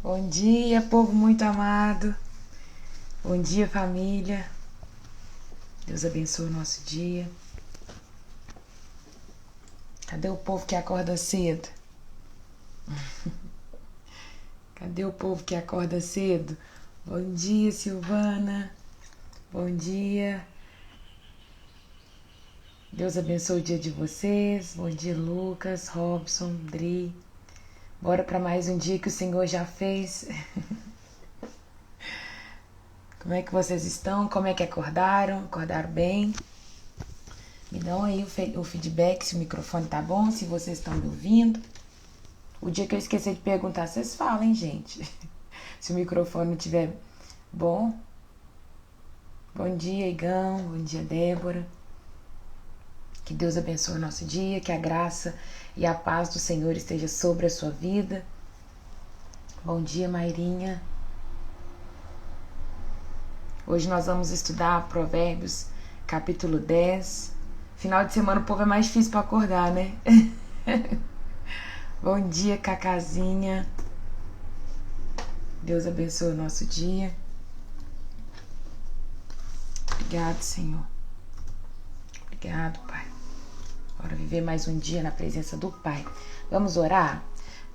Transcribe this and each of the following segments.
Bom dia, povo muito amado. Bom dia, família. Deus abençoe o nosso dia. Cadê o povo que acorda cedo? Cadê o povo que acorda cedo? Bom dia, Silvana. Bom dia. Deus abençoe o dia de vocês. Bom dia, Lucas, Robson, Dri. Bora para mais um dia que o Senhor já fez. Como é que vocês estão? Como é que acordaram? Acordaram bem? Me dão aí o feedback se o microfone tá bom, se vocês estão me ouvindo. O dia que eu esqueci de perguntar, vocês falem, gente. Se o microfone não estiver bom. Bom dia, Igão. Bom dia, Débora. Que Deus abençoe o nosso dia, que a graça e a paz do Senhor esteja sobre a sua vida. Bom dia, Mairinha. Hoje nós vamos estudar Provérbios, capítulo 10. Final de semana o povo é mais difícil para acordar, né? Bom dia, Cacazinha. Deus abençoe o nosso dia. Obrigado, Senhor. Obrigado, Pai. Bora viver mais um dia na presença do Pai. Vamos orar?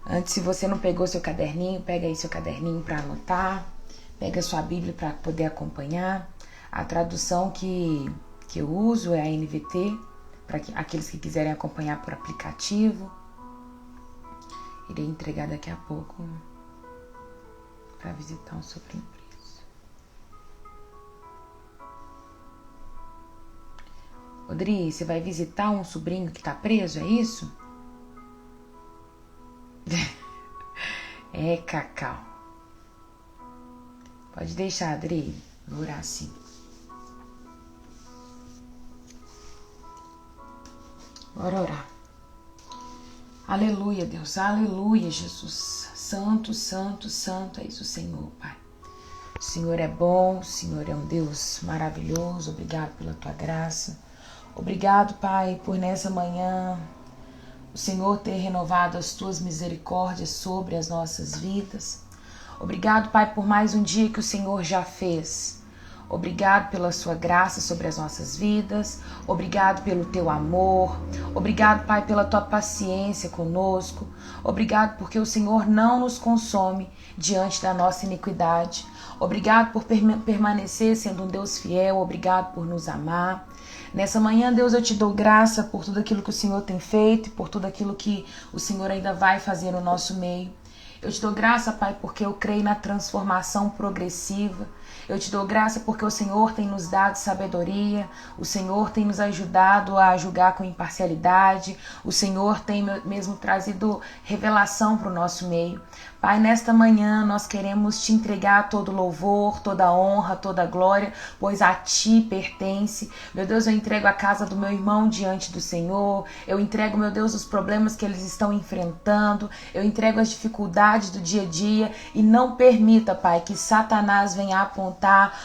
Antes, se você não pegou seu caderninho, pega aí seu caderninho para anotar. Pega sua Bíblia para poder acompanhar. A tradução que eu uso é a NVT, para aqueles que quiserem acompanhar por aplicativo. Irei entregar daqui a pouco para visitar um sobrinho preso. Odri, você vai visitar um sobrinho que tá preso, é isso? É, Cacau. Pode deixar, Adri. Vou orar assim. Bora orar. Aleluia, Deus. Aleluia, Jesus. Santo, santo, santo é isso, Senhor, Pai. O Senhor é bom, o Senhor é um Deus maravilhoso. Obrigado pela tua graça. Obrigado, Pai, por nessa manhã o Senhor ter renovado as tuas misericórdias sobre as nossas vidas. Obrigado, Pai, por mais um dia que o Senhor já fez. Obrigado pela sua graça sobre as nossas vidas. Obrigado pelo teu amor. Obrigado, Pai, pela tua paciência conosco. Obrigado porque o Senhor não nos consome diante da nossa iniquidade. Obrigado por permanecer sendo um Deus fiel. Obrigado por nos amar. Nessa manhã, Deus, eu te dou graça por tudo aquilo que o Senhor tem feito e por tudo aquilo que o Senhor ainda vai fazer no nosso meio. Eu te dou graça, Pai, porque eu creio na transformação progressiva. Eu te dou graça porque o Senhor tem nos dado sabedoria, o Senhor tem nos ajudado a julgar com imparcialidade, o Senhor tem mesmo trazido revelação para o nosso meio. Pai, nesta manhã nós queremos te entregar todo louvor, toda honra, toda glória, pois a ti pertence. Meu Deus, eu entrego a casa do meu irmão diante do Senhor, eu entrego, meu Deus, os problemas que eles estão enfrentando, eu entrego as dificuldades do dia a dia e não permita, Pai, que Satanás venha apontar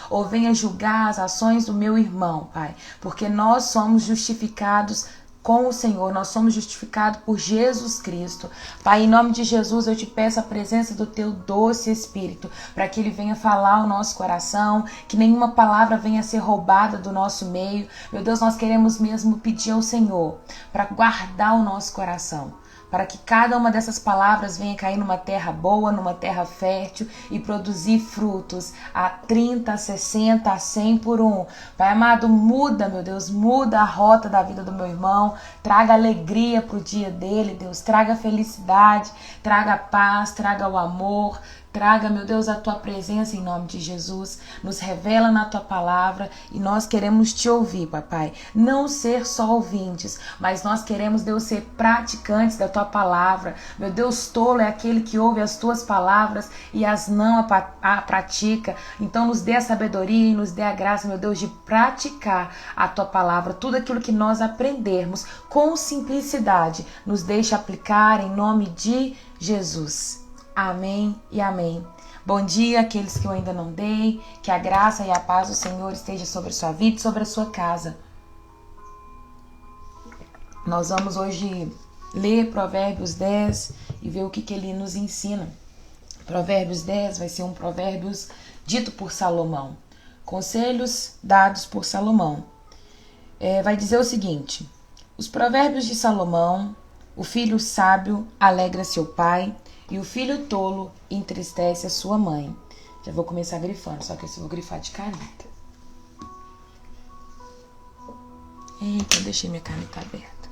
ou venha julgar as ações do meu irmão, Pai, porque nós somos justificados com o Senhor, nós somos justificados por Jesus Cristo. Pai, em nome de Jesus, eu te peço a presença do teu doce Espírito, para que ele venha falar ao nosso coração, que nenhuma palavra venha ser roubada do nosso meio. Meu Deus, nós queremos mesmo pedir ao Senhor para guardar o nosso coração, para que cada uma dessas palavras venha cair numa terra boa, numa terra fértil e produzir frutos a 30, a 60, a 100 por um. Pai amado, muda, meu Deus, muda a rota da vida do meu irmão, traga alegria para o dia dele, Deus, traga felicidade, traga paz, traga o amor, traga, meu Deus, a tua presença em nome de Jesus. Nos revela na tua palavra e nós queremos te ouvir, papai. Não ser só ouvintes, mas nós queremos, Deus, ser praticantes da tua palavra. Meu Deus, tolo é aquele que ouve as tuas palavras e as não a pratica. Então nos dê a sabedoria e nos dê a graça, meu Deus, de praticar a tua palavra. Tudo aquilo que nós aprendermos com simplicidade, nos deixe aplicar em nome de Jesus. Amém e amém. Bom dia àqueles que eu ainda não dei, que a graça e a paz do Senhor esteja sobre a sua vida e sobre a sua casa. Nós vamos hoje ler Provérbios 10 e ver o que ele nos ensina. Provérbios 10 vai ser um provérbios dito por Salomão. Conselhos dados por Salomão. Vai dizer o seguinte: os provérbios de Salomão: o filho sábio alegra seu pai, e o filho tolo entristece a sua mãe. Já vou começar grifando, só que eu vou grifar de caneta. Eita, eu deixei minha caneta aberta.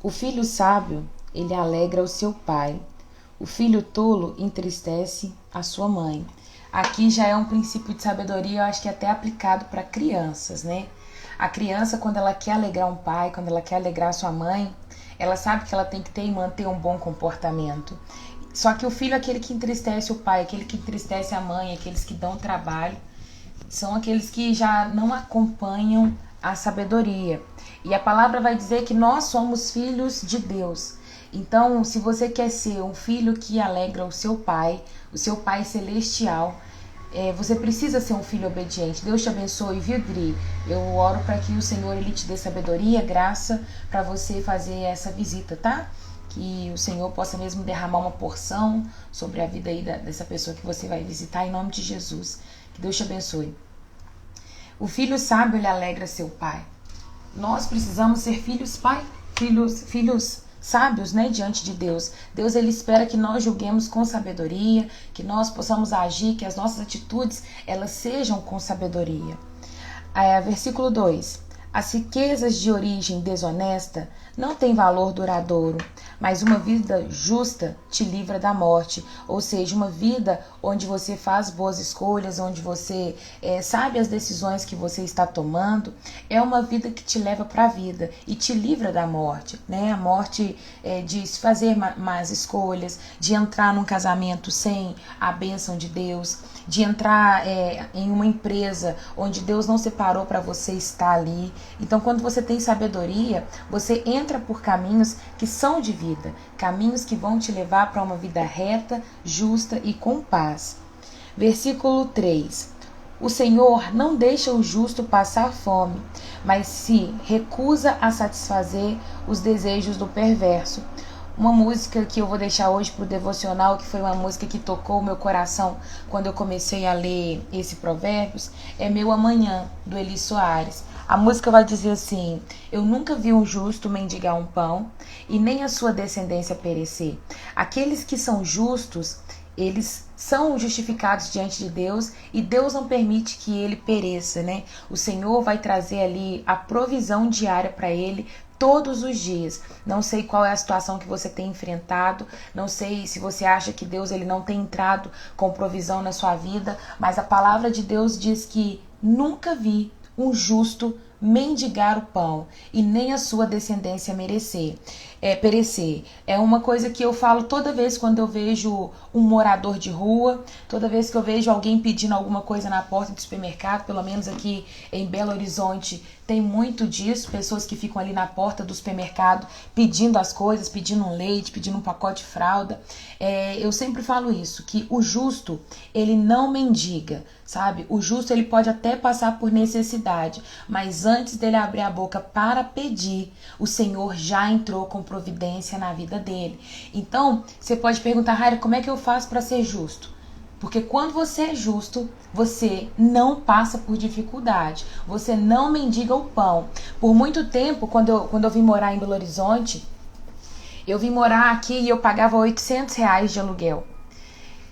O filho sábio, ele alegra o seu pai. O filho tolo entristece a sua mãe. Aqui já é um princípio de sabedoria, eu acho que é até aplicado para crianças, né? A criança, quando ela quer alegrar um pai, quando ela quer alegrar sua mãe, ela sabe que ela tem que ter e manter um bom comportamento. Só que o filho é aquele que entristece o pai, aquele que entristece a mãe, aqueles que dão trabalho, são aqueles que já não acompanham a sabedoria. E a palavra vai dizer que nós somos filhos de Deus. Então, se você quer ser um filho que alegra o seu pai celestial, você precisa ser um filho obediente. Deus te abençoe, viu, Dri? Eu oro para que o Senhor ele te dê sabedoria, graça para você fazer essa visita, tá? Que o Senhor possa mesmo derramar uma porção sobre a vida aí dessa pessoa que você vai visitar, em nome de Jesus. Que Deus te abençoe. O filho sábio, ele alegra seu pai. Nós precisamos ser filhos, pai, filhos sábios, né, diante de Deus. Deus, ele espera que nós julguemos com sabedoria, que nós possamos agir, que as nossas atitudes, elas sejam com sabedoria. Versículo 2. As riquezas de origem desonesta não têm valor duradouro, mas uma vida justa te livra da morte. Ou seja, uma vida onde você faz boas escolhas, onde você sabe as decisões que você está tomando, é uma vida que te leva para a vida e te livra da morte, né? A morte de fazer más escolhas, de entrar num casamento sem a bênção de Deus, de entrar em uma empresa onde Deus não separou para você estar ali. Então, quando você tem sabedoria, você entra por caminhos que são de vida, caminhos que vão te levar para uma vida reta, justa e com paz. Versículo 3. O Senhor não deixa o justo passar fome, mas se recusa a satisfazer os desejos do perverso. Uma música que eu vou deixar hoje para o devocional, que foi uma música que tocou o meu coração quando eu comecei a ler esse Provérbios, é Meu Amanhã, do Eli Soares. A música vai dizer assim: eu nunca vi um justo mendigar um pão, e nem a sua descendência perecer. Aqueles que são justos, eles são justificados diante de Deus, e Deus não permite que ele pereça, né? O Senhor vai trazer ali a provisão diária para ele, todos os dias. Não sei qual é a situação que você tem enfrentado, não sei se você acha que Deus ele não tem entrado com provisão na sua vida, mas a palavra de Deus diz que nunca vi um justo mendigar o pão, e nem a sua descendência perecer. É uma coisa que eu falo toda vez quando eu vejo um morador de rua, toda vez que eu vejo alguém pedindo alguma coisa na porta do supermercado, pelo menos aqui em Belo Horizonte tem muito disso, pessoas que ficam ali na porta do supermercado pedindo as coisas, pedindo um leite, pedindo um pacote de fralda. Eu sempre falo isso, que o justo, ele não mendiga, sabe? O justo, ele pode até passar por necessidade, mas antes dele abrir a boca para pedir, o Senhor já entrou com providência na vida dele. Então, você pode perguntar: Raira, como é que eu faço para ser justo? Porque quando você é justo, você não passa por dificuldade, você não mendiga o pão. Por muito tempo, quando eu vim morar em Belo Horizonte, eu vim morar aqui e eu pagava R$800 de aluguel.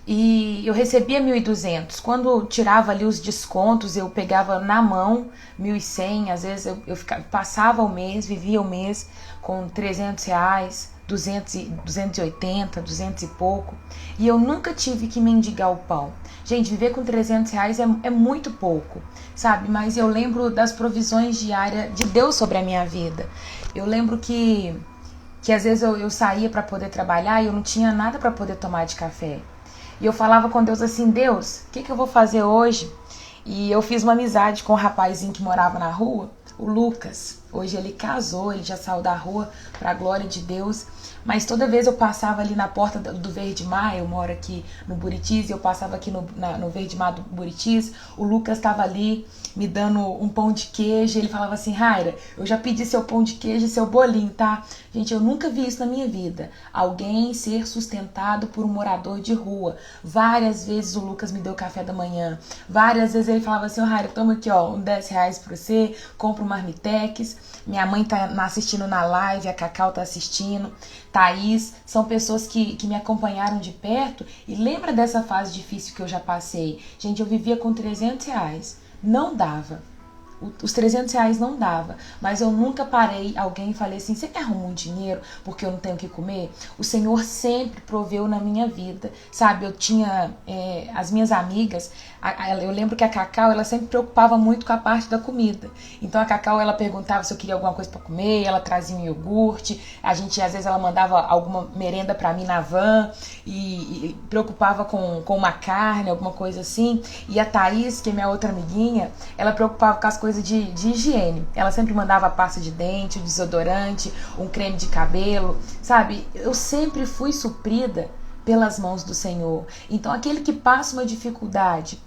E eu recebia 1.200. Quando tirava ali os descontos, eu pegava na mão 1.100. Às vezes eu passava o mês, vivia o mês com R$300, 280, 200 e pouco. E eu nunca tive que mendigar o pão. Gente, viver com R$300 é muito pouco, sabe? Mas eu lembro das provisões diárias de Deus sobre a minha vida. Eu lembro que às vezes eu saía para poder trabalhar e eu não tinha nada para poder tomar de café. E eu falava com Deus assim: Deus, o que eu vou fazer hoje? E eu fiz uma amizade com um rapazinho que morava na rua, o Lucas. Hoje ele casou, ele já saiu da rua para a glória de Deus. Mas toda vez eu passava ali na porta do Verde Mar, eu moro aqui no Buritis, eu passava aqui no Verde Mar do Buritis, o Lucas estava ali me dando um pão de queijo, ele falava assim, Raira, eu já pedi seu pão de queijo e seu bolinho, tá? Gente, eu nunca vi isso na minha vida, alguém ser sustentado por um morador de rua. Várias vezes o Lucas me deu café da manhã, várias vezes ele falava assim, Raira, toma aqui ó, uns 10 reais pra você, compra um marmitex. Minha mãe tá assistindo na live, a Cacau tá assistindo, Thaís, são pessoas que me acompanharam de perto e lembra dessa fase difícil que eu já passei. Gente, eu vivia com 300 reais, não dava. Os 300 reais não dava, mas eu nunca parei alguém e falei assim, você quer arrumar um dinheiro porque eu não tenho o que comer? O Senhor sempre proveu na minha vida, sabe? Eu tinha as minhas amigas, eu lembro que a Cacau, ela sempre preocupava muito com a parte da comida. Então a Cacau, ela perguntava se eu queria alguma coisa para comer, ela trazia um iogurte, às vezes ela mandava alguma merenda para mim na van e preocupava com uma carne, alguma coisa assim. E a Thaís, que é minha outra amiguinha, ela preocupava com as coisas de higiene. Ela sempre mandava a pasta de dente, o desodorante, um creme de cabelo, sabe? Eu sempre fui suprida pelas mãos do Senhor. Então aquele que passa uma dificuldade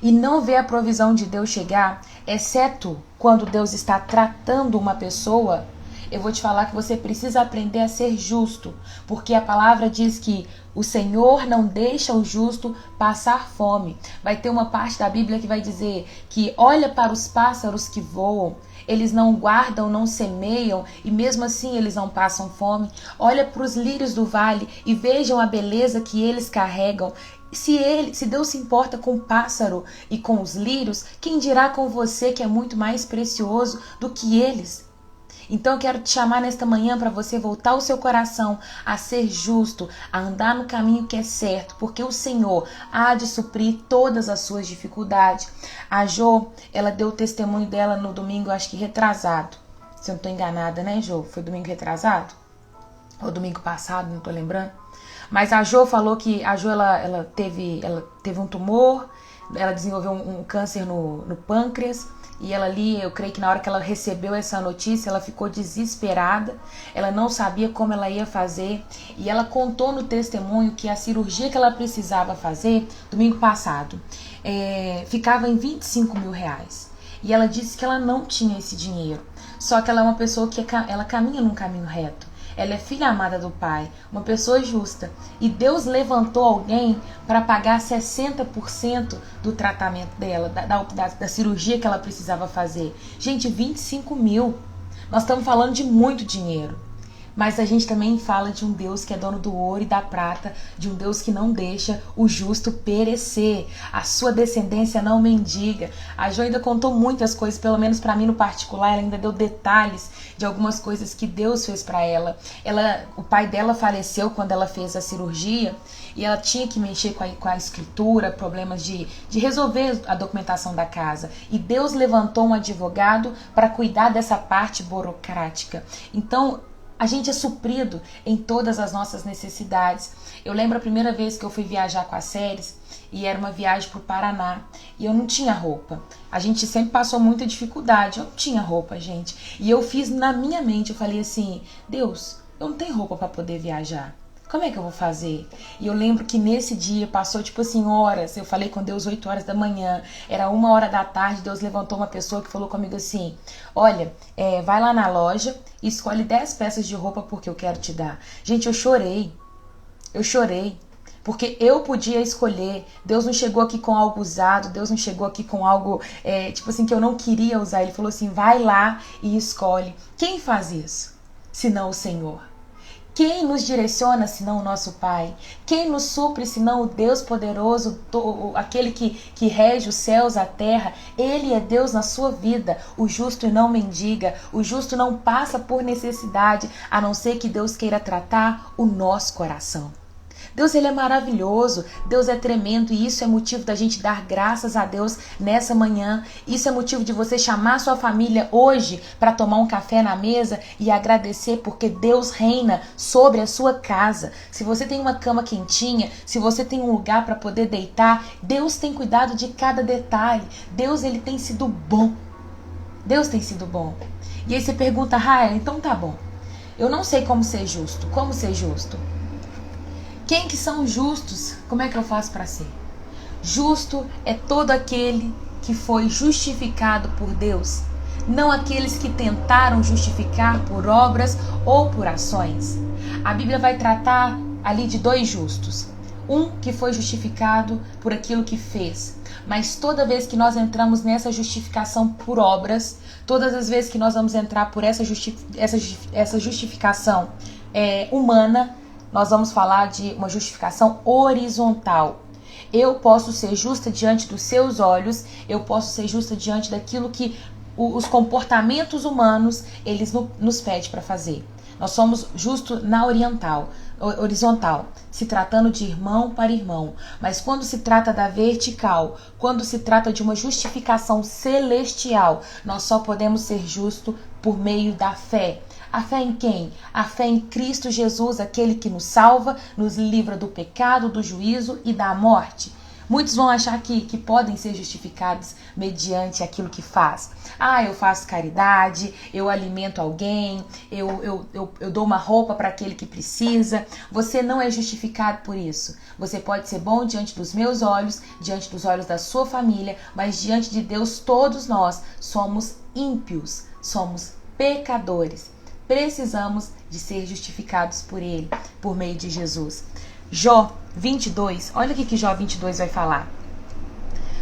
e não vê a provisão de Deus chegar, exceto quando Deus está tratando uma pessoa, eu vou te falar que você precisa aprender a ser justo, porque a palavra diz que o Senhor não deixa o justo passar fome. Vai ter uma parte da Bíblia que vai dizer que olha para os pássaros que voam, eles não guardam, não semeiam e mesmo assim eles não passam fome. Olha para os lírios do vale e vejam a beleza que eles carregam. Se Deus se importa com o pássaro e com os lírios, quem dirá com você que é muito mais precioso do que eles? Então eu quero te chamar nesta manhã para você voltar o seu coração a ser justo, a andar no caminho que é certo, porque o Senhor há de suprir todas as suas dificuldades. A Jo, ela deu o testemunho dela no domingo, acho que retrasado. Se eu não estou enganada, né, Jo? Foi domingo retrasado? Ou domingo passado, não estou lembrando. Mas a Jo falou que a Jo ela teve um tumor, ela desenvolveu um câncer no pâncreas. E ela ali, eu creio que na hora que ela recebeu essa notícia, ela ficou desesperada, ela não sabia como ela ia fazer, e ela contou no testemunho que a cirurgia que ela precisava fazer, domingo passado, ficava em 25 mil reais. E ela disse que ela não tinha esse dinheiro, só que ela é uma pessoa que ela caminha num caminho reto. Ela é filha amada do Pai, uma pessoa justa. E Deus levantou alguém para pagar 60% do tratamento dela, da cirurgia que ela precisava fazer. Gente, 25 mil. Nós estamos falando de muito dinheiro. Mas a gente também fala de um Deus que é dono do ouro e da prata, de um Deus que não deixa o justo perecer. A sua descendência não mendiga. A Jo ainda contou muitas coisas, pelo menos para mim no particular, ela ainda deu detalhes de algumas coisas que Deus fez para ela. O pai dela faleceu quando ela fez a cirurgia e ela tinha que mexer com a escritura, problemas de resolver a documentação da casa. E Deus levantou um advogado para cuidar dessa parte burocrática. Então, a gente é suprido em todas as nossas necessidades. Eu lembro a primeira vez que eu fui viajar com a Séries e era uma viagem para o Paraná e eu não tinha roupa. A gente sempre passou muita dificuldade, eu não tinha roupa, gente. E eu fiz na minha mente, eu falei assim, Deus, eu não tenho roupa para poder viajar. Como é que eu vou fazer? E eu lembro que nesse dia passou tipo assim horas, eu falei com Deus 8 horas da manhã, era 1 hora da tarde, Deus levantou uma pessoa que falou comigo assim, olha, vai lá na loja e escolhe 10 peças de roupa porque eu quero te dar. Gente, eu chorei, porque eu podia escolher. Deus não chegou aqui com algo usado, Deus não chegou aqui com algo, tipo assim, que eu não queria usar. Ele falou assim, vai lá e escolhe. Quem faz isso? Senão o Senhor. Quem nos direciona senão o nosso Pai? Quem nos supre senão o Deus poderoso, aquele que rege os céus, a terra? Ele é Deus na sua vida. O justo não mendiga, o justo não passa por necessidade, a não ser que Deus queira tratar o nosso coração. Deus, ele é maravilhoso, Deus é tremendo e isso é motivo da gente dar graças a Deus nessa manhã. Isso é motivo de você chamar sua família hoje para tomar um café na mesa e agradecer porque Deus reina sobre a sua casa. Se você tem uma cama quentinha, se você tem um lugar para poder deitar, Deus tem cuidado de cada detalhe. Deus, ele tem sido bom. Deus tem sido bom. E aí você pergunta, Raia, então tá bom. Eu não sei como ser justo. Como ser justo? Quem que são justos? Como é que eu faço para ser? Justo é todo aquele que foi justificado por Deus, não aqueles que tentaram justificar por obras ou por ações. A Bíblia vai tratar ali de dois justos. Um que foi justificado por aquilo que fez. Mas toda vez que nós entramos nessa justificação por obras, todas as vezes que nós vamos entrar por essa justificação humana, nós vamos falar de uma justificação horizontal. Eu posso ser justa diante dos seus olhos, eu posso ser justa diante daquilo que os comportamentos humanos eles nos pedem para fazer. Nós somos justos na horizontal, se tratando de irmão para irmão. Mas quando se trata da vertical, quando se trata de uma justificação celestial, nós só podemos ser justos por meio da fé. A fé em quem? A fé em Cristo Jesus, aquele que nos salva, nos livra do pecado, do juízo e da morte. Muitos vão achar que podem ser justificados mediante aquilo que faz. Eu faço caridade, eu alimento alguém, eu dou uma roupa para aquele que precisa. Você não é justificado por isso. Você pode ser bom diante dos meus olhos, diante dos olhos da sua família, mas diante de Deus todos nós somos ímpios, somos pecadores. Precisamos de ser justificados por Ele, por meio de Jesus. Jó 22, olha o que Jó 22 vai falar.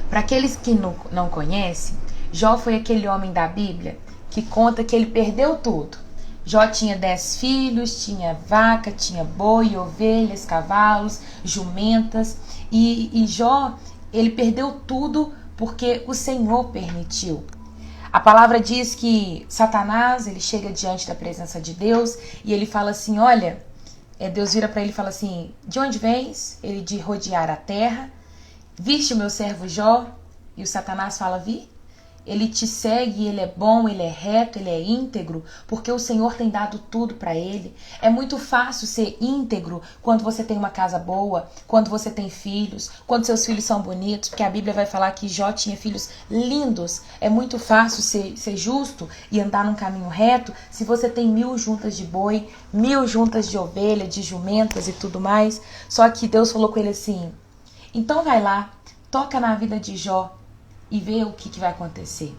Para aqueles que não conhecem, Jó foi aquele homem da Bíblia que conta que ele perdeu tudo. Jó tinha 10 filhos, tinha vaca, tinha boi, ovelhas, cavalos, jumentas. E Jó, ele perdeu tudo porque o Senhor permitiu. A palavra diz que Satanás, ele chega diante da presença de Deus e ele fala assim, olha, Deus vira para ele e fala assim, de onde vens? Ele de rodear a terra. Viste o meu servo Jó? E o Satanás fala, vi. Ele te segue, ele é bom, ele é reto, ele é íntegro, porque o Senhor tem dado tudo para ele. É muito fácil ser íntegro quando você tem uma casa boa, quando você tem filhos, quando seus filhos são bonitos, porque a Bíblia vai falar que Jó tinha filhos lindos. É muito fácil ser justo e andar num caminho reto se você tem 1000 juntas de boi, 1000 juntas de ovelha, de jumentas e tudo mais. Só que Deus falou com ele assim, então vai lá, toca na vida de Jó, e ver o que vai acontecer.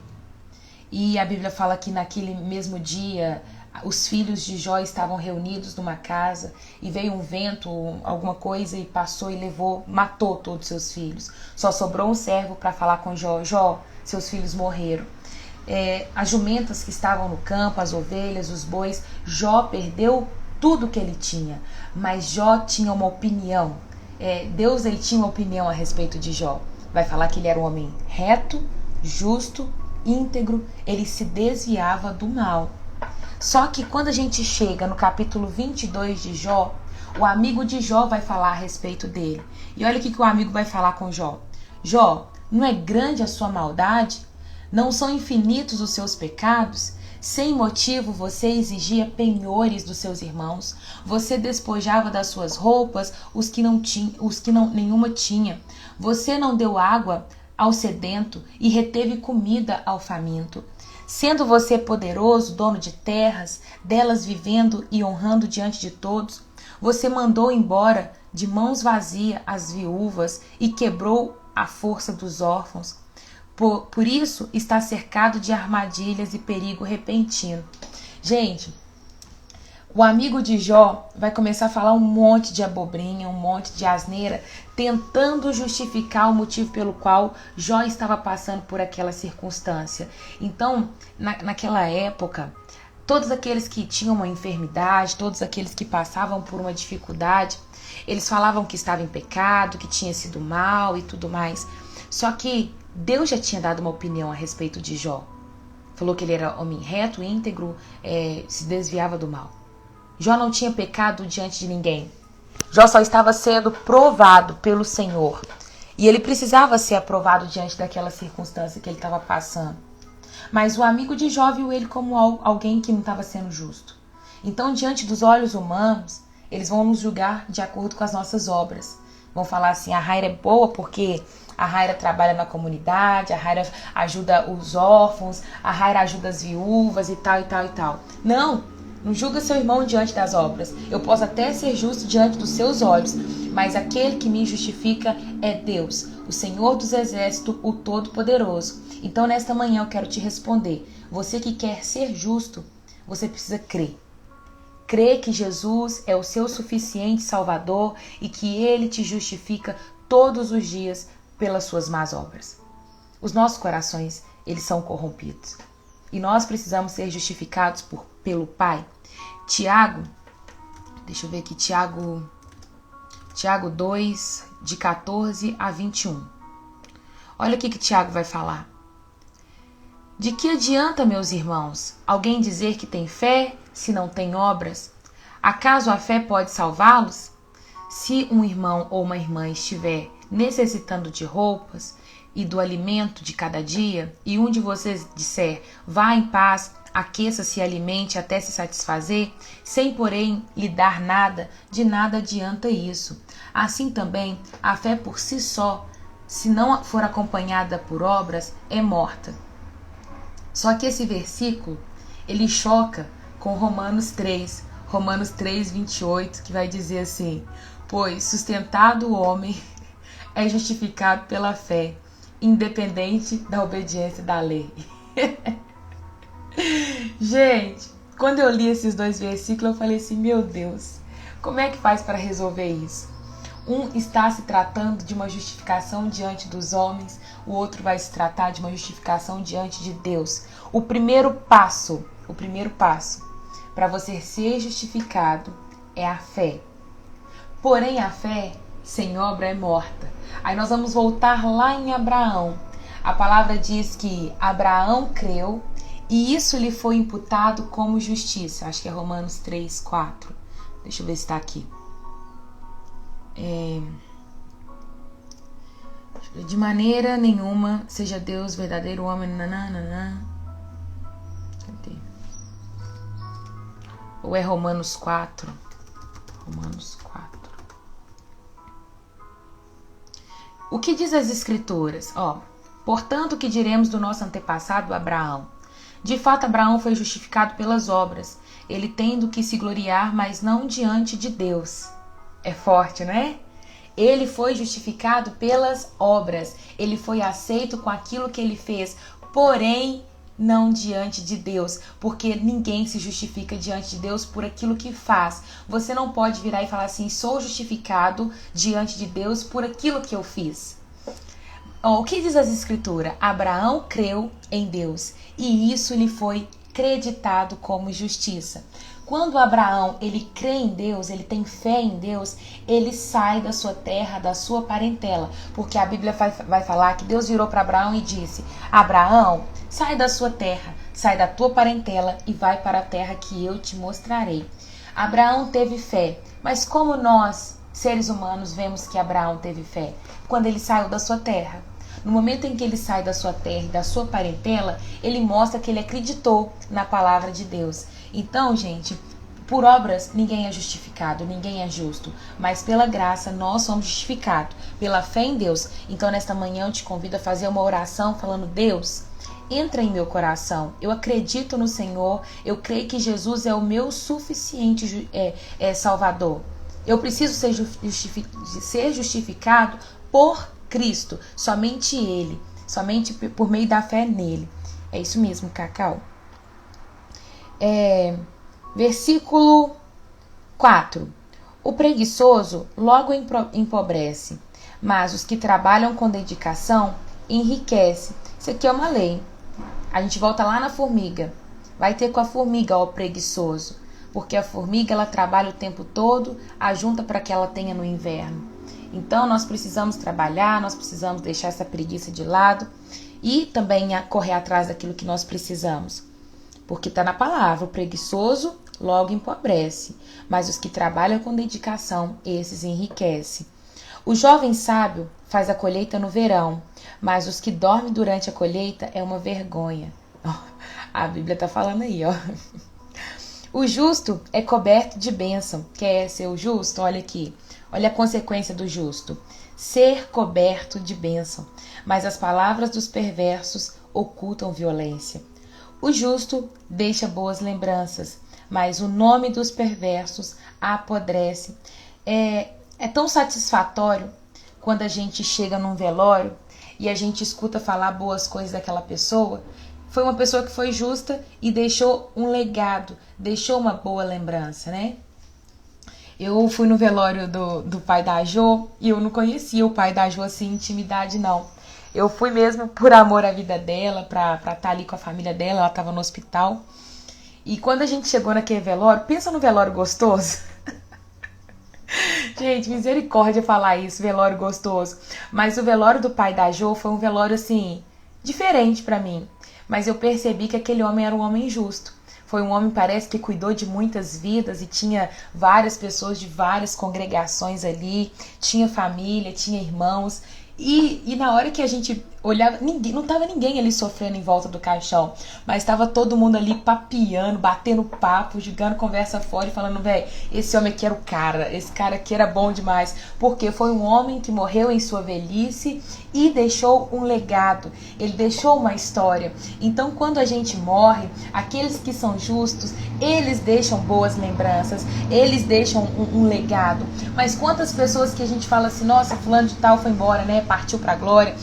E a Bíblia fala que naquele mesmo dia os filhos de Jó estavam reunidos numa casa e veio um vento, alguma coisa e passou e levou, matou todos os seus filhos. Só sobrou um servo para falar com Jó, Jó, seus filhos morreram. As jumentas que estavam no campo, as ovelhas, os bois, Jó perdeu tudo que ele tinha, mas Jó tinha uma opinião. Deus ele tinha uma opinião a respeito de Jó. Vai falar que ele era um homem reto, justo, íntegro, ele se desviava do mal. Só que quando a gente chega no capítulo 22 de Jó, o amigo de Jó vai falar a respeito dele. E olha o que o amigo vai falar com Jó. Jó, não é grande a sua maldade? Não são infinitos os seus pecados? Sem motivo você exigia penhores dos seus irmãos. Você despojava das suas roupas os que nenhuma tinha. Você não deu água ao sedento e reteve comida ao faminto. Sendo você poderoso, dono de terras, delas vivendo e honrando diante de todos, você mandou embora de mãos vazias as viúvas e quebrou a força dos órfãos. Por isso está cercado de armadilhas e perigo repentino. Gente, o amigo de Jó vai começar a falar um monte de abobrinha, um monte de asneira, tentando justificar o motivo pelo qual Jó estava passando por aquela circunstância. Então, naquela época, todos aqueles que tinham uma enfermidade, todos aqueles que passavam por uma dificuldade, eles falavam que estava em pecado, que tinha sido mal e tudo mais. Só que Deus já tinha dado uma opinião a respeito de Jó. Falou que ele era homem reto, íntegro, se desviava do mal. Jó não tinha pecado diante de ninguém. Jó só estava sendo provado pelo Senhor. E ele precisava ser aprovado diante daquela circunstância que ele estava passando. Mas o amigo de Jó viu ele como alguém que não estava sendo justo. Então, diante dos olhos humanos, eles vão nos julgar de acordo com as nossas obras. Vão falar assim, a Raira é boa porque a Raira trabalha na comunidade, a Raira ajuda os órfãos, a Raira ajuda as viúvas e tal, e tal, e tal. Não julga seu irmão diante das obras. Eu posso até ser justo diante dos seus olhos, mas aquele que me justifica é Deus, o Senhor dos Exércitos, o Todo-Poderoso. Então, nesta manhã eu quero te responder. Você que quer ser justo, você precisa crer. Crer que Jesus é o seu suficiente Salvador e que Ele te justifica todos os dias pelas suas más obras. Os nossos corações, eles são corrompidos. E nós precisamos ser justificados pelo Pai. Tiago, deixa eu ver aqui, Tiago 2, de 14 a 21. Olha o que Tiago vai falar. De que adianta, meus irmãos, alguém dizer que tem fé se não tem obras? Acaso a fé pode salvá-los? Se um irmão ou uma irmã estiver necessitando de roupas e do alimento de cada dia, e um de vocês disser, vá em paz, aqueça-se e alimente até se satisfazer, sem porém lhe dar nada, de nada adianta isso. Assim também, a fé por si só, se não for acompanhada por obras, é morta. Só que esse versículo, ele choca com Romanos 3, 28, que vai dizer assim, pois sustentado o homem é justificado pela fé, independente da obediência da lei. Gente, quando eu li esses dois versículos, eu falei assim, meu Deus, como é que faz para resolver isso? Um está se tratando de uma justificação diante dos homens, o outro vai se tratar de uma justificação diante de Deus. O primeiro passo para você ser justificado é a fé. Porém, a fé sem obra é morta. Aí nós vamos voltar lá em Abraão. A palavra diz que Abraão creu e isso lhe foi imputado como justiça. Acho que é Romanos 3, 4. Deixa eu ver se está aqui. De maneira nenhuma seja Deus verdadeiro homem. Cadê? Ou é Romanos 4? Romanos 4. O que diz as Escrituras? Portanto, o que diremos do nosso antepassado Abraão? De fato, Abraão foi justificado pelas obras, ele tendo que se gloriar, mas não diante de Deus. É forte, né? Ele foi justificado pelas obras, ele foi aceito com aquilo que ele fez, porém não diante de Deus, porque ninguém se justifica diante de Deus por aquilo que faz. Você não pode virar e falar assim, sou justificado diante de Deus por aquilo que eu fiz. O que diz as Escrituras? Abraão creu em Deus e isso lhe foi creditado como justiça. Quando Abraão ele crê em Deus, ele tem fé em Deus, ele sai da sua terra, da sua parentela. Porque a Bíblia vai falar que Deus virou para Abraão e disse, Abraão, sai da sua terra, sai da tua parentela e vai para a terra que eu te mostrarei. Abraão teve fé, mas como nós, seres humanos, vemos que Abraão teve fé? Quando ele saiu da sua terra. No momento em que ele sai da sua terra e da sua parentela, ele mostra que ele acreditou na palavra de Deus. Então, gente, por obras ninguém é justificado, ninguém é justo, mas pela graça nós somos justificados, pela fé em Deus. Então, nesta manhã eu te convido a fazer uma oração falando, Deus, entra em meu coração, eu acredito no Senhor, eu creio que Jesus é o meu suficiente Salvador. Eu preciso ser justificado por Cristo, somente Ele, somente por meio da fé nele. É isso mesmo, Cacau. Versículo 4. O preguiçoso logo empobrece, mas os que trabalham com dedicação enriquece. Isso aqui é uma lei. A gente volta lá na formiga. Vai ter com a formiga, ó preguiçoso, porque a formiga ela trabalha o tempo todo, ajunta para que ela tenha no inverno. Então nós precisamos trabalhar, nós precisamos deixar essa preguiça de lado e também correr atrás daquilo que nós precisamos. Porque está na palavra, o preguiçoso logo empobrece, mas os que trabalham com dedicação, esses enriquecem. O jovem sábio faz a colheita no verão, mas os que dormem durante a colheita é uma vergonha. A Bíblia está falando aí, ó. O justo é coberto de bênção. Quer ser o justo? Olha aqui. Olha a consequência do justo. Ser coberto de bênção. Mas as palavras dos perversos ocultam violência. O justo deixa boas lembranças, mas o nome dos perversos apodrece. É tão satisfatório quando a gente chega num velório e a gente escuta falar boas coisas daquela pessoa. Foi uma pessoa que foi justa e deixou um legado, deixou uma boa lembrança, né? Eu fui no velório do pai da Jo e eu não conhecia o pai da Jo assim, intimidade não. Eu fui mesmo por amor à vida dela, pra estar ali com a família dela, ela tava no hospital. E quando a gente chegou naquele velório, pensa no velório gostoso. Gente, misericórdia falar isso, velório gostoso. Mas o velório do pai da Jo foi um velório assim, diferente pra mim. Mas eu percebi que aquele homem era um homem justo. Foi um homem, parece que cuidou de muitas vidas e tinha várias pessoas de várias congregações ali, tinha família, tinha irmãos. E na hora que a gente olhava, não tava ninguém ali sofrendo em volta do caixão, mas tava todo mundo ali papiando, batendo papo, jogando conversa fora e falando, velho, esse homem aqui era o cara, esse cara aqui era bom demais, porque foi um homem que morreu em sua velhice e deixou um legado, ele deixou uma história. Então quando a gente morre, aqueles que são justos, eles deixam boas lembranças, eles deixam um legado. Mas quantas pessoas que a gente fala assim, nossa, fulano de tal foi embora, né, partiu pra glória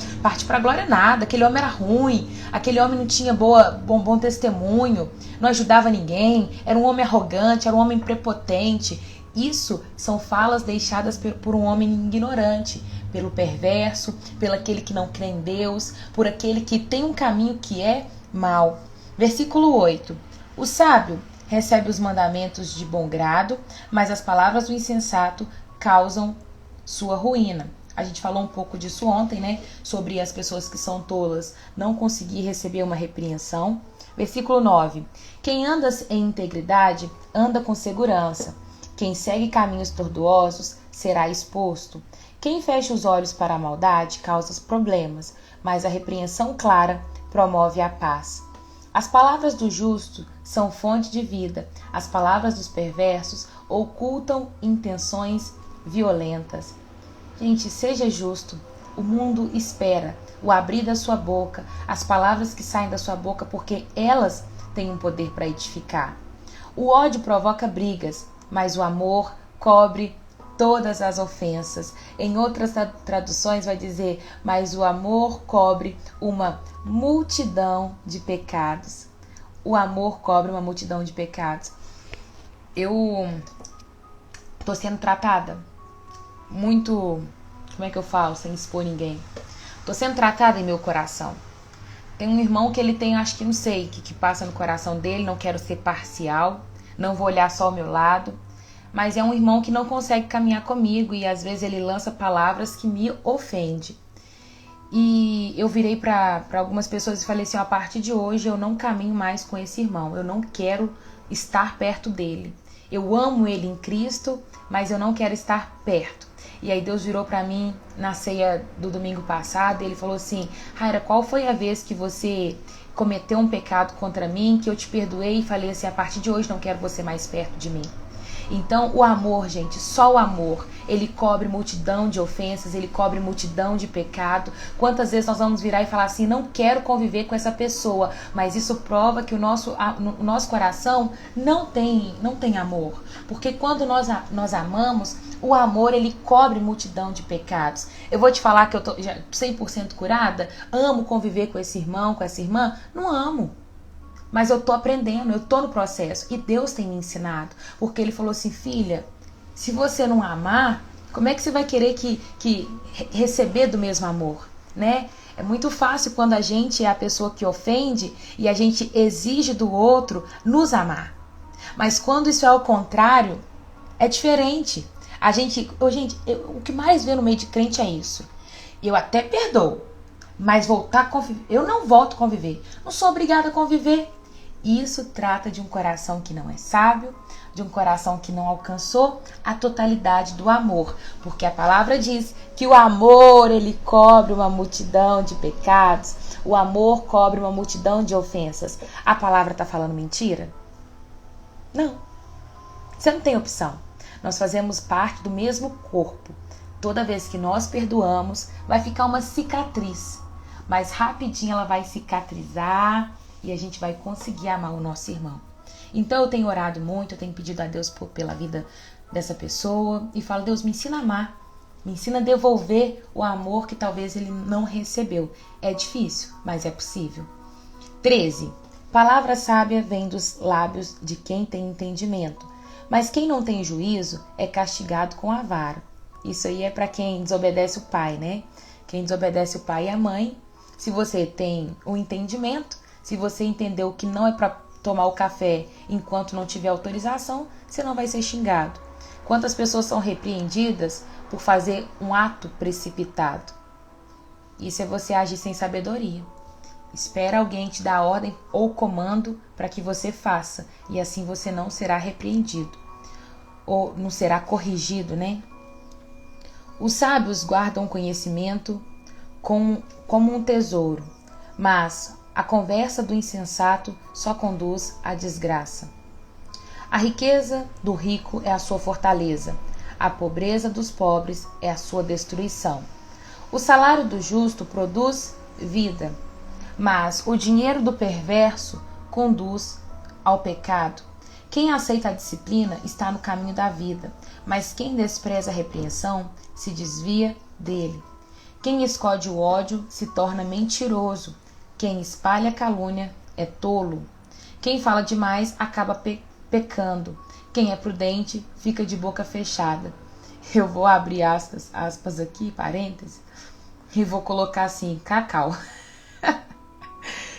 nada, aquele homem era ruim, aquele homem não tinha bom testemunho, não ajudava ninguém, era um homem arrogante, era um homem prepotente. Isso são falas deixadas por um homem ignorante, pelo perverso, pelo aquele que não crê em Deus, por aquele que tem um caminho que é mau. Versículo 8. O sábio recebe os mandamentos de bom grado, mas as palavras do insensato causam sua ruína. A gente falou um pouco disso ontem, né? Sobre as pessoas que são tolas não conseguir receber uma repreensão. Versículo 9. Quem anda em integridade anda com segurança. Quem segue caminhos tortuosos será exposto. Quem fecha os olhos para a maldade causa problemas, mas a repreensão clara promove a paz. As palavras do justo são fonte de vida. As palavras dos perversos ocultam intenções violentas. Gente, seja justo. O mundo espera o abrir da sua boca, as palavras que saem da sua boca, porque elas têm um poder para edificar. O ódio provoca brigas, mas o amor cobre todas as ofensas. Em outras traduções vai dizer, mas o amor cobre uma multidão de pecados. O amor cobre uma multidão de pecados. Eu tô sendo tratada muito, como é que eu falo, sem expor ninguém. Tô sendo tratada em meu coração. Tem um irmão que ele tem, acho que não sei o que passa no coração dele, não quero ser parcial, não vou olhar só o meu lado, mas é um irmão que não consegue caminhar comigo e às vezes ele lança palavras que me ofendem. E eu virei para algumas pessoas e falei assim, a partir de hoje eu não caminho mais com esse irmão, eu não quero estar perto dele. Eu amo ele em Cristo, mas eu não quero estar perto. E aí Deus virou para mim na ceia do domingo passado e ele falou assim, Raira, qual foi a vez que você cometeu um pecado contra mim, que eu te perdoei e falei assim, a partir de hoje não quero você mais perto de mim. Então o amor, gente, só o amor, ele cobre multidão de ofensas, ele cobre multidão de pecado. Quantas vezes nós vamos virar e falar assim, não quero conviver com essa pessoa, mas isso prova que o nosso coração não tem amor. Porque quando nós amamos, o amor ele cobre multidão de pecados. Eu vou te falar que eu tô já 100% curada, amo conviver com esse irmão, com essa irmã? Não amo. Mas eu tô aprendendo, eu tô no processo. E Deus tem me ensinado. Porque Ele falou assim, filha, se você não amar, como é que você vai querer receber do mesmo amor, né? É muito fácil quando a gente é a pessoa que ofende e a gente exige do outro nos amar. Mas quando isso é ao contrário, é diferente. O que mais vê no meio de crente é isso. Eu até perdoo, mas voltar a conviver, eu não volto a conviver. Não sou obrigada a conviver. Isso trata de um coração que não é sábio, de um coração que não alcançou a totalidade do amor. Porque a palavra diz que o amor, ele cobre uma multidão de pecados. O amor cobre uma multidão de ofensas. A palavra está falando mentira? Não, você não tem opção. Nós fazemos parte do mesmo corpo. Toda vez que nós perdoamos, vai ficar uma cicatriz. Mas rapidinho ela vai cicatrizar e a gente vai conseguir amar o nosso irmão. Então eu tenho orado muito, eu tenho pedido a Deus pela vida dessa pessoa e falo: Deus, me ensina a amar. Me ensina a devolver o amor que talvez ele não recebeu. É difícil, mas é possível. 13. Palavra sábia vem dos lábios de quem tem entendimento, mas quem não tem juízo é castigado com a vara. Isso aí é para quem desobedece o pai, né? Quem desobedece o pai e a mãe. Se você tem o entendimento, se você entendeu que não é para tomar o café enquanto não tiver autorização, você não vai ser xingado. Quantas pessoas são repreendidas por fazer um ato precipitado? Isso é você agir sem sabedoria. Espera alguém te dar ordem ou comando para que você faça, e assim você não será repreendido ou não será corrigido, né? Os sábios guardam conhecimento como um tesouro, mas a conversa do insensato só conduz à desgraça. A riqueza do rico é a sua fortaleza, a pobreza dos pobres é a sua destruição. O salário do justo produz vida, mas o dinheiro do perverso conduz ao pecado. Quem aceita a disciplina está no caminho da vida, mas quem despreza a repreensão se desvia dele. Quem esconde o ódio se torna mentiroso. Quem espalha calúnia é tolo. Quem fala demais acaba pecando. Quem é prudente fica de boca fechada. Eu vou abrir aspas aqui, parênteses, e vou colocar assim: Cacau.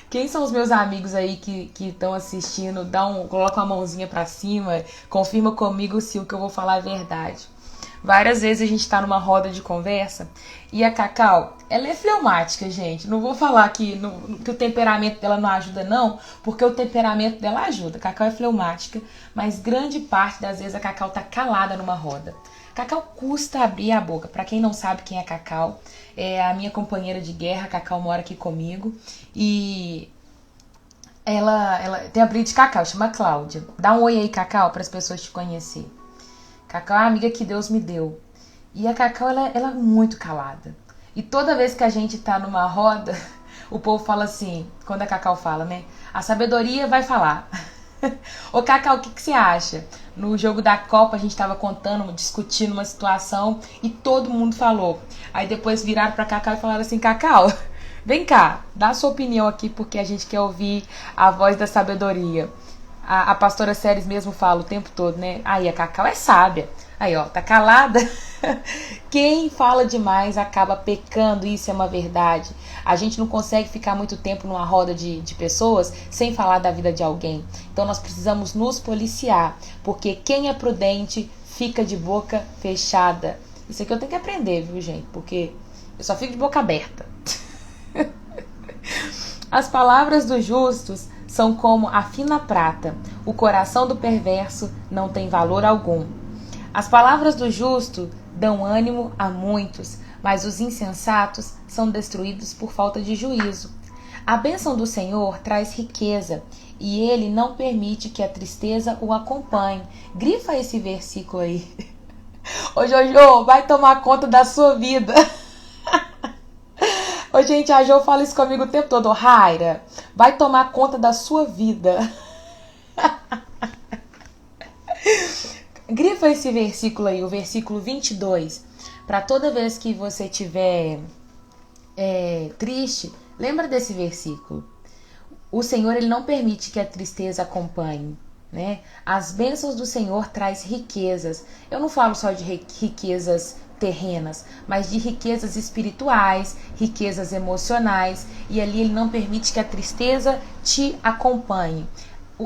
Quem são os meus amigos aí que estão assistindo? Coloca uma mãozinha pra cima, confirma comigo se o que eu vou falar é verdade. Várias vezes a gente tá numa roda de conversa e a Cacau, ela é fleumática, gente. Não vou falar que o temperamento dela não ajuda, não, porque o temperamento dela ajuda. A Cacau é fleumática, mas grande parte das vezes a Cacau tá calada numa roda. Cacau custa abrir a boca. Pra quem não sabe quem é Cacau, é a minha companheira de guerra. Cacau mora aqui comigo e ela tem a apelido de Cacau, chama Cláudia. Dá um oi aí, Cacau, para as pessoas te conhecerem. Cacau é a amiga que Deus me deu. E a Cacau, ela é muito calada. E toda vez que a gente tá numa roda, o povo fala assim, quando a Cacau fala, né? A sabedoria vai falar. Ô Cacau, o que você acha? No jogo da Copa a gente tava contando, discutindo uma situação e todo mundo falou. Aí depois viraram pra Cacau e falaram assim: Cacau, vem cá, dá a sua opinião aqui porque a gente quer ouvir a voz da sabedoria. A pastora Séries mesmo fala o tempo todo, né? Aí a Cacau é sábia. Aí, ó, tá calada. Quem fala demais acaba pecando, isso é uma verdade. A gente não consegue ficar muito tempo numa roda de pessoas sem falar da vida de alguém. Então nós precisamos nos policiar, porque quem é prudente fica de boca fechada. Isso aqui eu tenho que aprender, viu, gente? Porque eu só fico de boca aberta. As palavras dos justos são como a fina prata. O coração do perverso não tem valor algum. As palavras do justo dão ânimo a muitos, mas os insensatos são destruídos por falta de juízo. A bênção do Senhor traz riqueza, e Ele não permite que a tristeza o acompanhe. Grifa esse versículo aí. Ô Jojo, vai tomar conta da sua vida. Ô gente, a Jo fala isso comigo o tempo todo. Ô Raira, vai tomar conta da sua vida. Grifa esse versículo aí, o versículo 22. Para toda vez que você estiver triste, lembra desse versículo. O Senhor, Ele não permite que a tristeza acompanhe, né? As bênçãos do Senhor traz riquezas. Eu não falo só de riquezas terrenas, mas de riquezas espirituais, riquezas emocionais, e ali Ele não permite que a tristeza te acompanhe.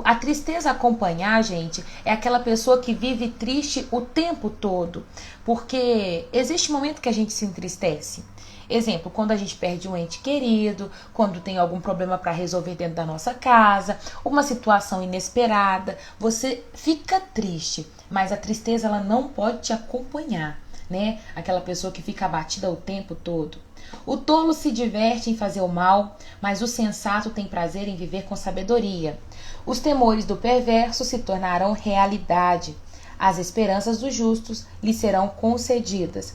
A tristeza acompanhar, gente, é aquela pessoa que vive triste o tempo todo, porque existe um momento que a gente se entristece. Exemplo, quando a gente perde um ente querido, quando tem algum problema para resolver dentro da nossa casa, uma situação inesperada, você fica triste, mas a tristeza ela não pode te acompanhar. né? Aquela pessoa que fica abatida o tempo todo. O tolo se diverte em fazer o mal, mas o sensato tem prazer em viver com sabedoria. Os temores do perverso se tornarão realidade. As esperanças dos justos lhe serão concedidas.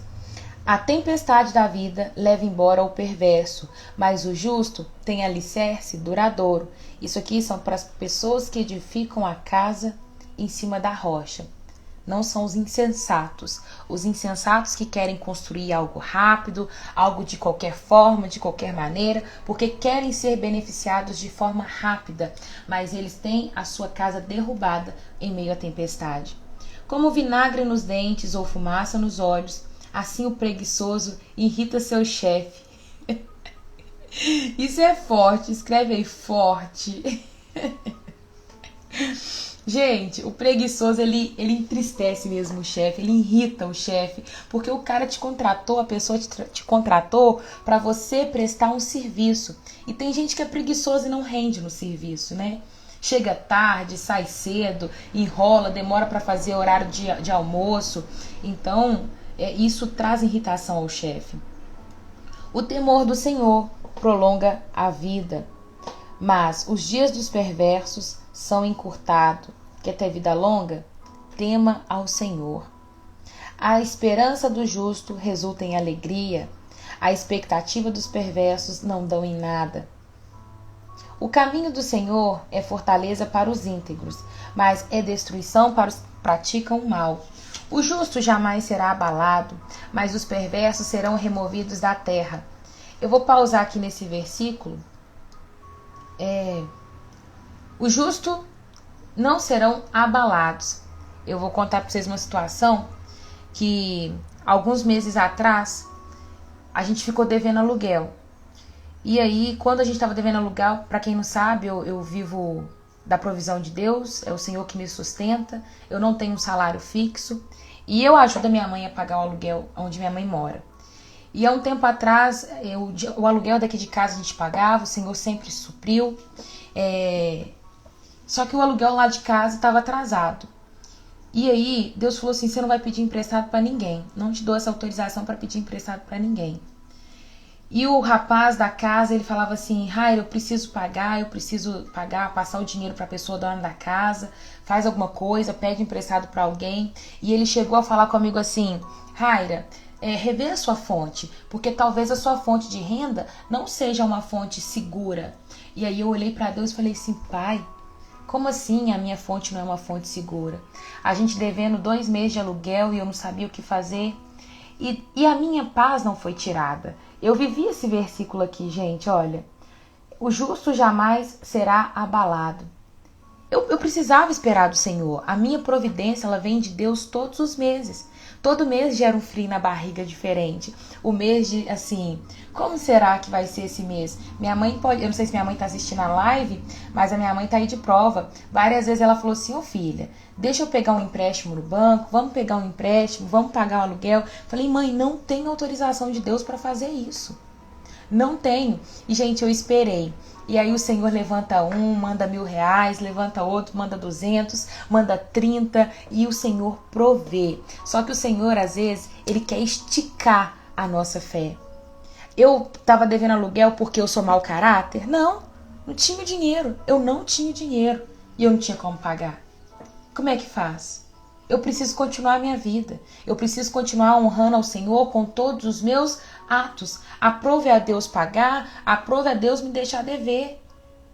A tempestade da vida leva embora o perverso, mas o justo tem alicerce duradouro. Isso aqui são para as pessoas que edificam a casa em cima da rocha. Não são os insensatos. Os insensatos que querem construir algo rápido, algo de qualquer forma, de qualquer maneira, porque querem ser beneficiados de forma rápida, mas eles têm a sua casa derrubada em meio à tempestade. Como vinagre nos dentes ou fumaça nos olhos, assim o preguiçoso irrita seu chefe. Isso é forte, escreve aí, forte. Gente, o preguiçoso, ele entristece mesmo o chefe, ele irrita o chefe, porque o cara te contratou, a pessoa te contratou para você prestar um serviço. E tem gente que é preguiçosa e não rende no serviço, né? Chega tarde, sai cedo, enrola, demora para fazer horário de almoço. Então, isso traz irritação ao chefe. O temor do Senhor prolonga a vida, mas os dias dos perversos são encurtados. Quer ter vida longa? Tema ao Senhor. A esperança do justo resulta em alegria. A expectativa dos perversos não dão em nada. O caminho do Senhor é fortaleza para os íntegros, mas é destruição para os que praticam o mal. O justo jamais será abalado, mas os perversos serão removidos da terra. Eu vou pausar aqui nesse versículo. Os justos não serão abalados. Eu vou contar para vocês uma situação que alguns meses atrás a gente ficou devendo aluguel. E aí, quando a gente estava devendo aluguel, para quem não sabe, eu vivo da provisão de Deus, é o Senhor que me sustenta, eu não tenho um salário fixo e eu ajudo a minha mãe a pagar o aluguel onde minha mãe mora. E há um tempo atrás, o aluguel daqui de casa a gente pagava, o Senhor sempre supriu, só que o aluguel lá de casa estava atrasado. E aí, Deus falou assim, você não vai pedir emprestado para ninguém, não te dou essa autorização para pedir emprestado para ninguém. E o rapaz da casa, ele falava assim, Raira, eu preciso pagar, passar o dinheiro para a pessoa dona da casa, faz alguma coisa, pede emprestado para alguém. E ele chegou a falar comigo assim, Raira, revê a sua fonte, porque talvez a sua fonte de renda não seja uma fonte segura. E aí eu olhei para Deus e falei assim, Pai, como assim a minha fonte não é uma fonte segura? A gente devendo 2 meses de aluguel e eu não sabia o que fazer. E a minha paz não foi tirada. Eu vivi esse versículo aqui, gente, olha. O justo jamais será abalado. Eu precisava esperar do Senhor. A minha providência, ela vem de Deus todos os meses. Todo mês gera um frio na barriga diferente. O mês de, assim, como será que vai ser esse mês? Minha mãe pode, eu não sei se minha mãe tá assistindo a live, mas a minha mãe tá aí de prova. Várias vezes ela falou assim, filha, deixa eu pegar um empréstimo no banco, vamos pegar um empréstimo, vamos pagar o aluguel. Falei, mãe, não tem autorização de Deus para fazer isso. Não tenho. E, gente, eu esperei. E aí o Senhor levanta manda R$1.000, levanta outro, manda 200, manda 30 e o Senhor provê. Só que o Senhor, às vezes, ele quer esticar a nossa fé. Eu estava devendo aluguel porque eu sou mau caráter? Não tinha dinheiro. Eu não tinha dinheiro e eu não tinha como pagar. Como é que faz? Eu preciso continuar a minha vida. Eu preciso continuar honrando ao Senhor com todos os meus atos. Aprove a Deus pagar, aprove a Deus me deixar dever.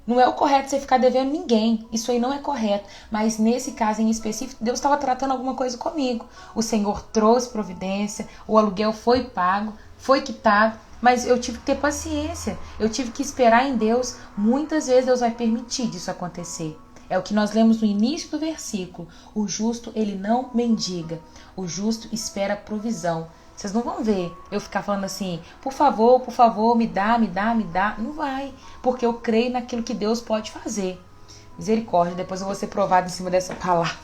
Não é o correto você ficar devendo ninguém. Isso aí não é correto. Mas nesse caso em específico, Deus estava tratando alguma coisa comigo. O Senhor trouxe providência, o aluguel foi pago, foi quitado. Mas eu tive que ter paciência. Eu tive que esperar em Deus. Muitas vezes Deus vai permitir disso acontecer. É o que nós lemos no início do versículo. O justo, ele não mendiga. O justo espera provisão. Vocês não vão ver eu ficar falando assim, por favor, me dá. Não vai, porque eu creio naquilo que Deus pode fazer. Misericórdia, depois eu vou ser provada em cima dessa palavra.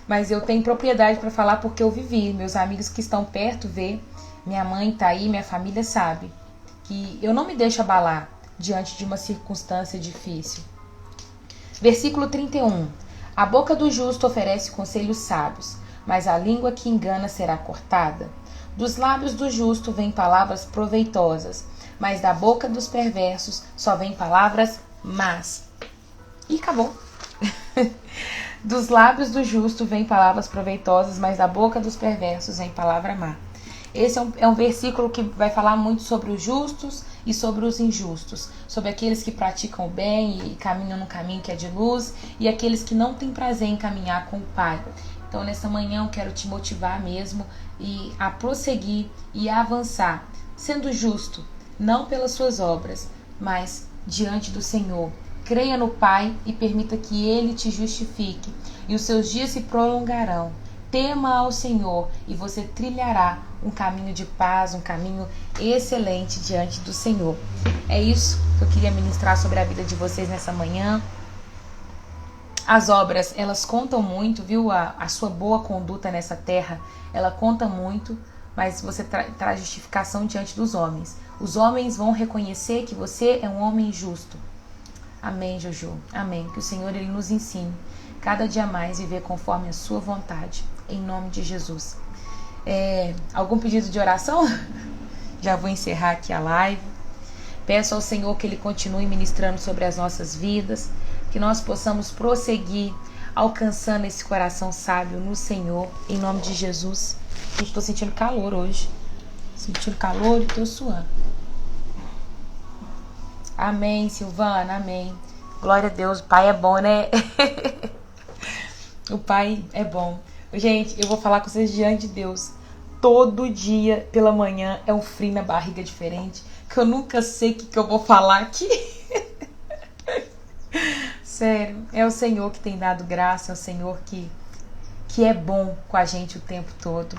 Mas eu tenho propriedade para falar porque eu vivi. Meus amigos que estão perto vê. Minha mãe tá aí, minha família sabe. Que eu não me deixo abalar diante de uma circunstância difícil. Versículo 31. A boca do justo oferece conselhos sábios, mas a língua que engana será cortada. Dos lábios do justo vêm palavras proveitosas, mas da boca dos perversos só vêm palavras más. E acabou. Dos lábios do justo vêm palavras proveitosas, mas da boca dos perversos vem palavra má. Esse é um versículo que vai falar muito sobre os justos e sobre os injustos, sobre aqueles que praticam o bem e caminham no caminho que é de luz e aqueles que não têm prazer em caminhar com o Pai. Então, nessa manhã eu quero te motivar mesmo a prosseguir e a avançar, sendo justo, não pelas suas obras, mas diante do Senhor. Creia no Pai e permita que Ele te justifique, e os seus dias se prolongarão. Tema ao Senhor e você trilhará um caminho de paz, um caminho excelente diante do Senhor. É isso que eu queria ministrar sobre a vida de vocês nessa manhã. As obras, elas contam muito, viu? A sua boa conduta nessa terra, ela conta muito, mas você traz justificação diante dos homens. Os homens vão reconhecer que você é um homem justo. Amém, Jojo. Amém. Que o Senhor ele nos ensine cada dia mais viver conforme a sua vontade. Em nome de Jesus. Algum pedido de oração? Já vou encerrar aqui a live. Peço ao Senhor que Ele continue ministrando sobre as nossas vidas, que nós possamos prosseguir alcançando esse coração sábio no Senhor, em nome de Jesus. Estou sentindo calor hoje. Sentindo calor e estou suando. Amém, Silvana, amém. Glória a Deus, o Pai é bom, né? O Pai é bom. Gente, eu vou falar com vocês diante de Deus. Todo dia pela manhã é um frio na barriga diferente, que eu nunca sei o que eu vou falar aqui. Sério, é o Senhor que tem dado graça, é o Senhor que é bom com a gente o tempo todo.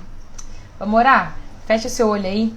Vamos orar? Fecha o seu olho aí.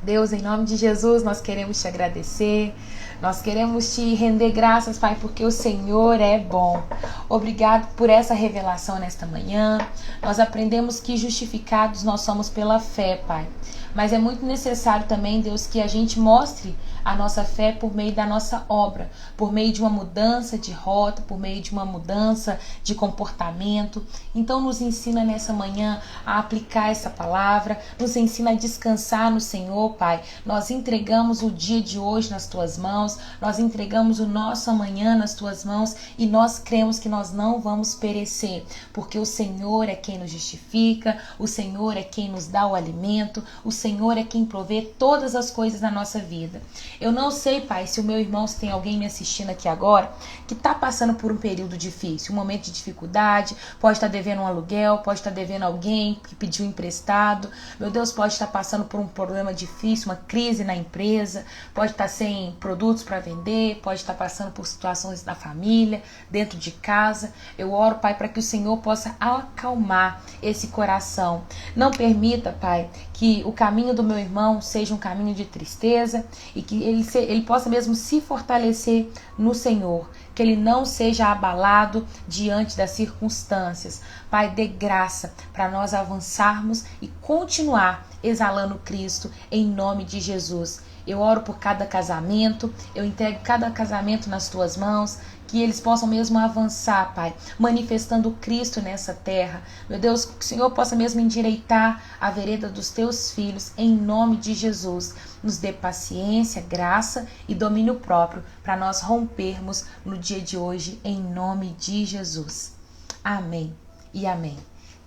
Deus, em nome de Jesus, nós queremos te agradecer. Nós queremos te render graças, Pai, porque o Senhor é bom. Obrigado por essa revelação nesta manhã. Nós aprendemos que justificados nós somos pela fé, Pai. Mas é muito necessário também, Deus, que a gente mostre a nossa fé por meio da nossa obra, por meio de uma mudança de rota, por meio de uma mudança de comportamento. Então nos ensina nessa manhã a aplicar essa palavra, nos ensina a descansar no Senhor, Pai. Nós entregamos o dia de hoje nas Tuas mãos, nós entregamos o nosso amanhã nas Tuas mãos e nós cremos que nós não vamos perecer, porque o Senhor é quem nos justifica, o Senhor é quem nos dá o alimento, o Senhor é quem provê todas as coisas na nossa vida. Eu não sei, Pai, se o meu irmão, se tem alguém me assistindo aqui agora que está passando por um período difícil, um momento de dificuldade, pode estar devendo um aluguel, pode estar devendo alguém que pediu emprestado, meu Deus, pode estar passando por um problema difícil, uma crise na empresa, pode estar sem produtos para vender, pode estar passando por situações da família, dentro de casa. Eu oro, Pai, para que o Senhor possa acalmar esse coração. Não permita, Pai, que o caminho do meu irmão seja um caminho de tristeza e que ele possa mesmo se fortalecer no Senhor, que ele não seja abalado diante das circunstâncias. Pai, dê graça para nós avançarmos e continuar exalando Cristo em nome de Jesus. Eu oro por cada casamento, eu entrego cada casamento nas Tuas mãos, que eles possam mesmo avançar, Pai, manifestando Cristo nessa terra. Meu Deus, que o Senhor possa mesmo endireitar a vereda dos Teus filhos, em nome de Jesus. Nos dê paciência, graça e domínio próprio para nós rompermos no dia de hoje, em nome de Jesus. Amém e amém.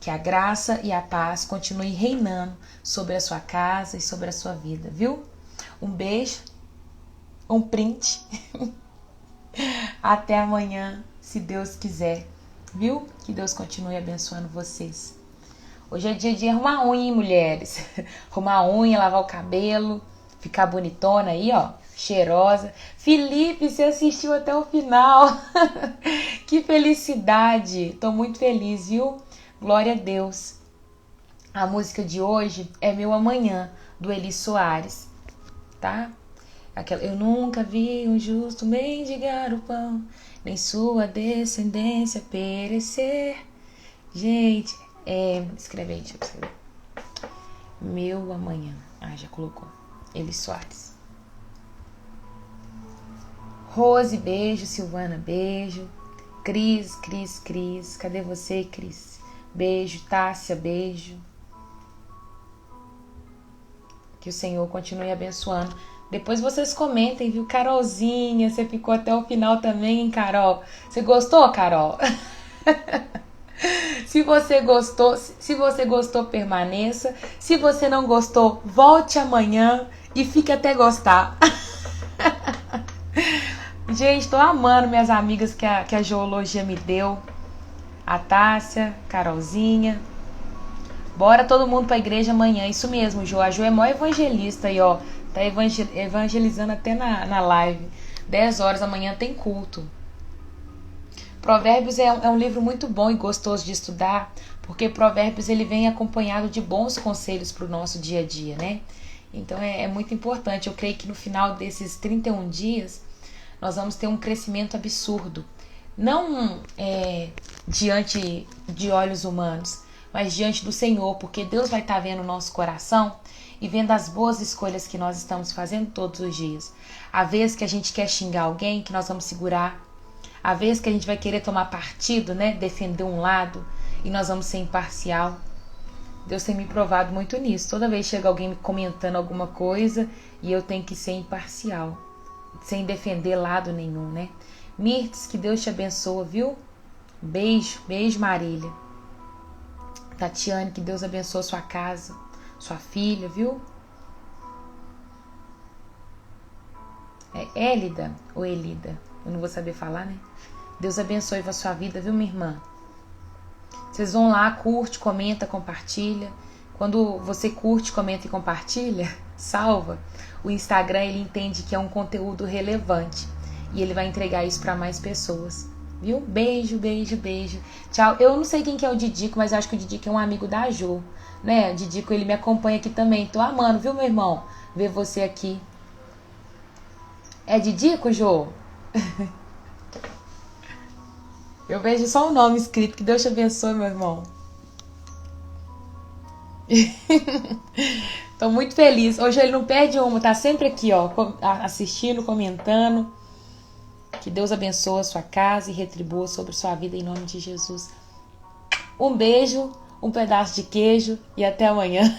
Que a graça e a paz continuem reinando sobre a sua casa e sobre a sua vida, viu? Um beijo, um print. Até amanhã, se Deus quiser, viu? Que Deus continue abençoando vocês. Hoje é dia de arrumar unha, hein, mulheres? Arrumar unha, lavar o cabelo, ficar bonitona aí, ó, cheirosa. Felipe, você assistiu até o final. Que felicidade. Tô muito feliz, viu? Glória a Deus. A música de hoje é Meu Amanhã, do Eli Soares, tá? Eu nunca vi um justo mendigar o pão, nem sua descendência perecer. Gente, escreve aí, deixa eu escrever. Meu amanhã. Já colocou. Eli Soares. Rose, beijo. Silvana, beijo. Cris. Cadê você, Cris? Beijo, Tássia, beijo. Que o Senhor continue abençoando. Depois vocês comentem, viu? Carolzinha, você ficou até o final também, hein, Carol? Você gostou, Carol? Se você gostou, permaneça. Se você não gostou, volte amanhã e fique até gostar. Gente, tô amando minhas amigas que a geologia me deu. A Tássia, Carolzinha. Bora todo mundo pra igreja amanhã. Isso mesmo, Jo. A Jo é mó evangelista aí, ó. Tá evangelizando até na live. 10 horas da manhã tem culto. Provérbios é um livro muito bom e gostoso de estudar, porque Provérbios ele vem acompanhado de bons conselhos para o nosso dia a dia, né? Então é muito importante. Eu creio que no final desses 31 dias nós vamos ter um crescimento absurdo. Não diante de olhos humanos, mas diante do Senhor, porque Deus vai estar vendo o nosso coração e vendo as boas escolhas que nós estamos fazendo todos os dias. A vez que a gente quer xingar alguém, que nós vamos segurar. A vez que a gente vai querer tomar partido, né? Defender um lado, e nós vamos ser imparcial. Deus tem me provado muito nisso. Toda vez chega alguém me comentando alguma coisa e eu tenho que ser imparcial, sem defender lado nenhum, né? Mirtes, que Deus te abençoe, viu? Beijo, beijo, Marília. Tatiane, que Deus abençoe sua casa, sua filha, viu? É Élida ou Elida? Eu não vou saber falar, né? Deus abençoe a sua vida, viu, minha irmã? Vocês vão lá, curte, comenta, compartilha. Quando você curte, comenta e compartilha, salva, o Instagram ele entende que é um conteúdo relevante e ele vai entregar isso para mais pessoas, viu? Beijo, beijo, beijo. Tchau. Eu não sei quem que é o Didico, mas acho que o Didico é um amigo da Jo, né? O Didico ele me acompanha aqui também. Tô amando, viu, meu irmão? Ver você aqui. É Didico, Jo? Eu vejo só o nome escrito. Que Deus te abençoe, meu irmão. Tô muito feliz. Hoje ele não perde uma, tá sempre aqui, ó, assistindo, comentando. Que Deus abençoe a sua casa e retribua sobre sua vida em nome de Jesus. Um beijo, um pedaço de queijo e até amanhã.